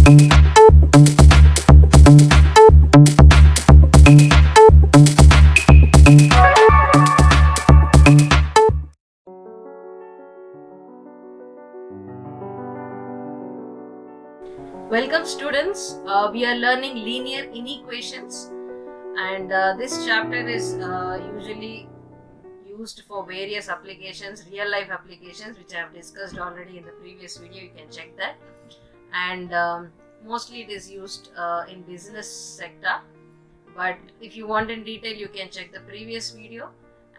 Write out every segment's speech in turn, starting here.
Welcome students, we are learning linear inequations, and this chapter is usually used for various applications, real life applications, which I have discussed already in the previous video. You can check that. And mostly it is used in business sector, but if you want in detail you can check the previous video.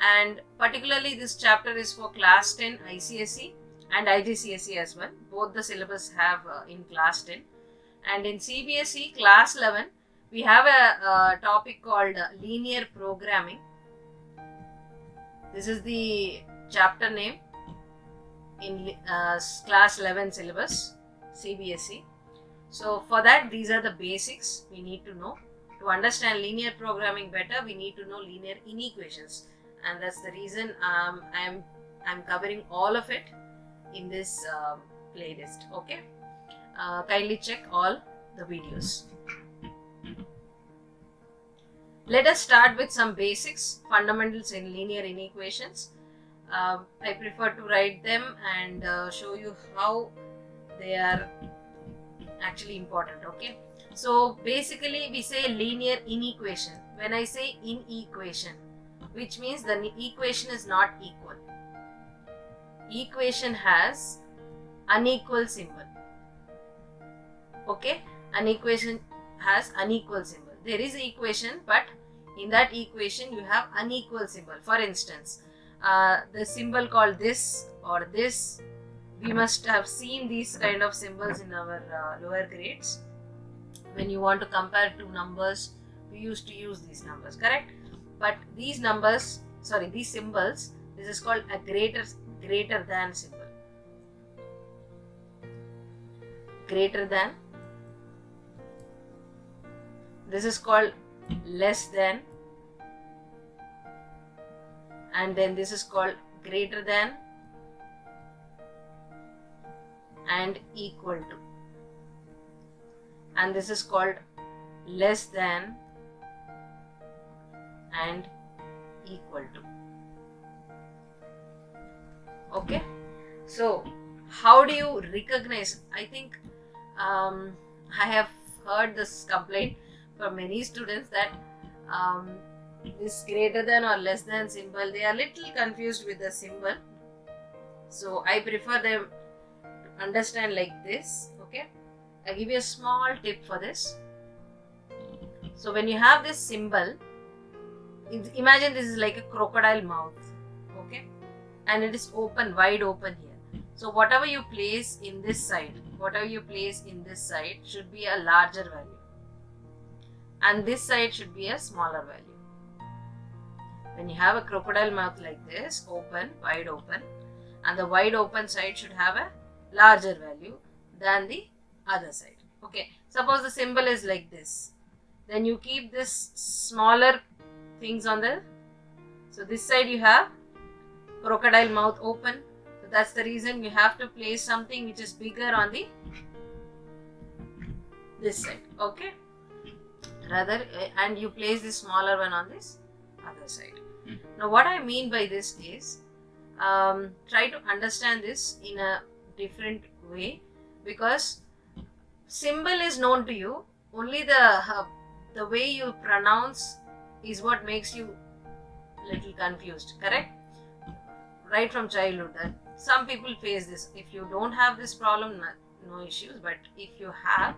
And particularly this chapter is for class 10 ICSE and IGCSE as well. Both the syllabus have in class 10. And in CBSE class 11, we have a topic called linear programming. This is the chapter name in class 11 syllabus, CBSE. So for that, these are the basics we need to know. To understand linear programming better, we need to know linear inequations. And that's the reason I'm covering all of it in this playlist. Okay. Kindly check all the videos. Let us start with some basics, fundamentals in linear inequations. I prefer to write them and show you how they are actually important. Okay, so basically we say linear inequation. When I say inequation, which means the equation is not equal. Equation has unequal symbol. Okay, an equation has unequal symbol. There is an equation, but in that equation you have unequal symbol. For instance, the symbol called this or this, we must have seen these kind of symbols in our lower grades. When you want to compare two numbers, we used to use these numbers, correct? But these numbers, sorry, these symbols, this is called a greater than symbol. Greater than. This is called less than, and then this is called greater than and equal to, and this is called less than and equal to. Okay, so how do you recognize? I think I have heard this complaint from many students that this greater than or less than symbol, they are little confused with the symbol. So I prefer them to understand like this. Okay, I give you a small tip for this. So when you have this symbol, imagine this is like a crocodile mouth. Okay, and it is open, wide open here. So whatever you place in this side, should be a larger value, and this side should be a smaller value. When you have a crocodile mouth like this, open, wide open, and the wide open side should have a larger value than the other side. Okay, suppose the symbol is like this, then you keep this smaller things on the, so this side you have crocodile mouth open, so that's the reason you have to place something which is bigger on the this side. Okay, rather, and you place this smaller one on this other side. Now what I mean by this is, try to understand this in a different way, because symbol is known to you, only the way you pronounce is what makes you little confused, correct? Right from childhood, that some people face this. If you don't have this problem, no issues, but if you have,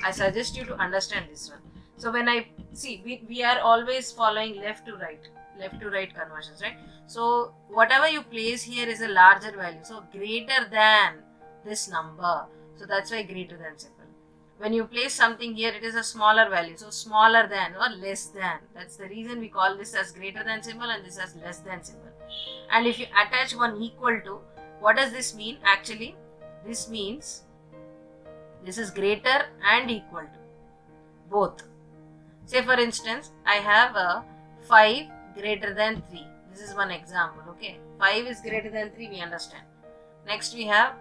I suggest you to understand this one. So when I see, we are always following left to right conversions, right? So whatever you place here is a larger value, so greater than this number, so that's why greater than symbol. When you place something here, it is a smaller value, so smaller than or less than. That's the reason we call this as greater than symbol and this as less than symbol. And if you attach one equal to, what does this mean? Actually, this means this is greater and equal to, both. Say for instance, I have a 5 greater than 3. This is one example. Okay, 5 is greater than 3, we understand. Next we have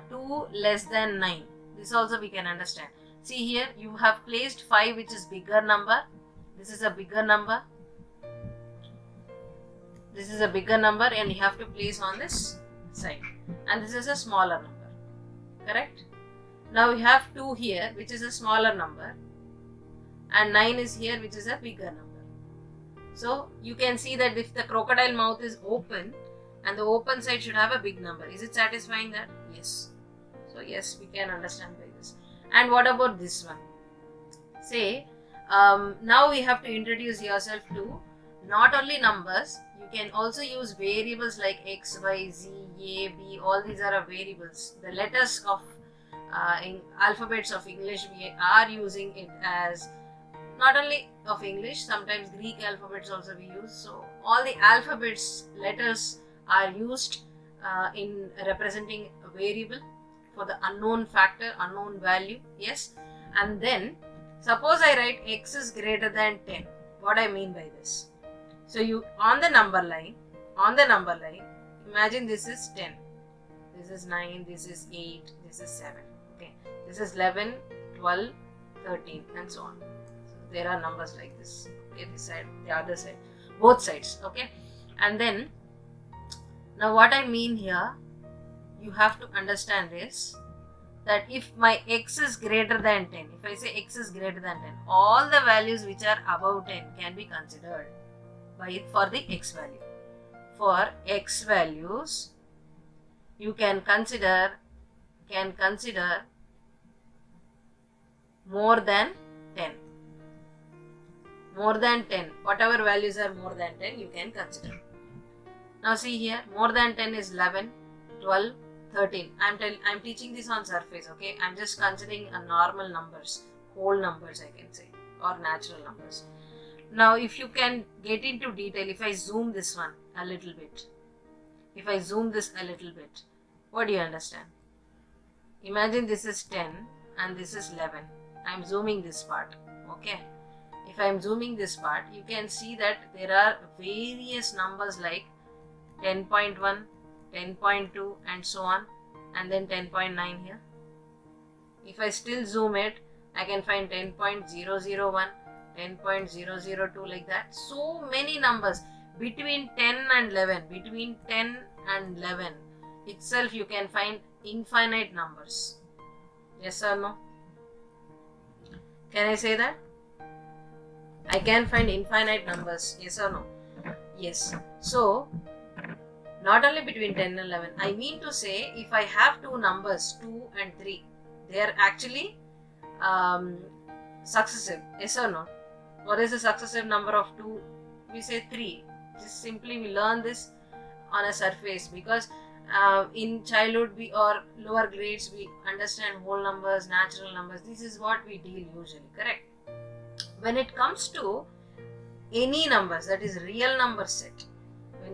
2 less than 9. This also we can understand. See here, you have placed 5, which is bigger number. This is a bigger number. This is a bigger number and you have to place on this side. And this is a smaller number. Correct? Now we have 2 here, which is a smaller number. And 9 is here, which is a bigger number. So you can see that if the crocodile mouth is open, and the open side should have a big number. Is it satisfying that? Yes. So yes, we can understand by this. And what about this one? Say, now we have to introduce yourself to not only numbers, you can also use variables like x, y, z, a, b, all these are variables. The letters of in alphabets of English, we are using it as not only of English, sometimes Greek alphabets also we use. So all the alphabets, letters are used in representing a variable for the unknown factor, unknown value. Yes. And then suppose I write x is greater than 10. What I mean by this? So you on the number line, imagine this is 10, this is 9, this is 8, this is 7. Okay. This is 11, 12, 13 and so on. So there are numbers like this. Okay, this side, the other side, both sides. Okay. And then now what I mean here, you have to understand is that if my x is greater than 10, if I say x is greater than 10, all the values which are above 10 can be considered for the x value. For x values, you can consider more than 10. More than 10. Whatever values are more than 10, you can consider. Now see here, more than 10 is 11, 12, 13. I'm teaching this on surface, okay? I'm just considering a normal numbers, whole numbers I can say, or natural numbers. Now if you can get into detail, if I zoom this one a little bit, what do you understand? Imagine this is 10 and this is 11. I'm zooming this part, okay? If I'm zooming this part, you can see that there are various numbers like 10.1, 10.2 and so on, and then 10.9 here. If I still zoom it, I can find 10.001, 10.002 like that. So many numbers between 10 and 11, between 10 and 11 itself you can find infinite numbers. Yes or no? Can I say that? I can find infinite numbers. Yes or no? Yes. So not only between 10 and 11, I mean to say if I have two numbers 2 and 3, they are actually successive. Yes or no? What is the successive number of 2? We say 3. Just simply we learn this on a surface because in childhood or lower grades we understand whole numbers, natural numbers. This is what we deal usually, correct? When it comes to any numbers, that is real number set, we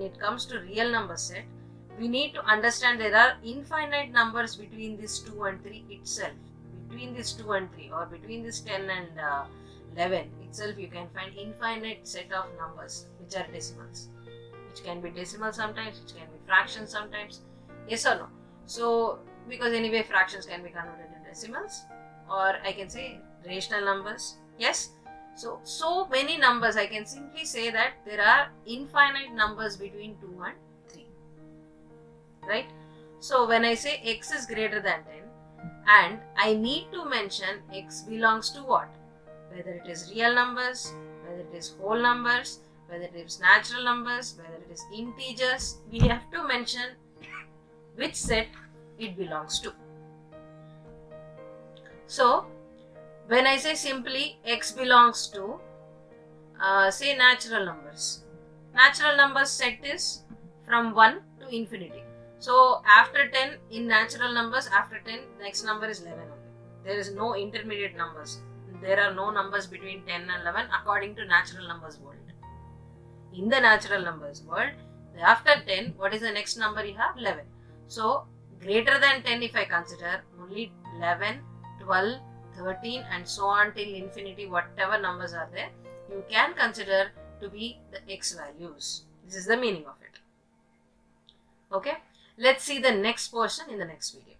need to understand there are infinite numbers between this 2 and 3 itself. Between this 2 and 3 or between this 10 and 11 itself you can find infinite set of numbers which are decimals. Which can be decimal sometimes, which can be fractions sometimes. Yes or no? So, because anyway fractions can be converted to decimals, or I can say rational numbers. Yes? So many numbers, I can simply say that there are infinite numbers between 2 and 3. Right? So, when I say x is greater than 10, and I need to mention x belongs to what? Whether it is real numbers, whether it is whole numbers, whether it is natural numbers, whether it is integers, we have to mention which set it belongs to. So, when I say simply x belongs to, say natural numbers. Natural numbers set is from 1 to infinity. So, after 10 in natural numbers, after 10, next number is 11 only. There is no intermediate numbers. There are no numbers between 10 and 11 according to natural numbers world. In the natural numbers world, after 10, what is the next number you have? 11. So, greater than 10 if I consider, only 11, 12, 13 and so on till infinity, whatever numbers are there, you can consider to be the x values. This is the meaning of it. Okay. Let's see the next portion in the next video.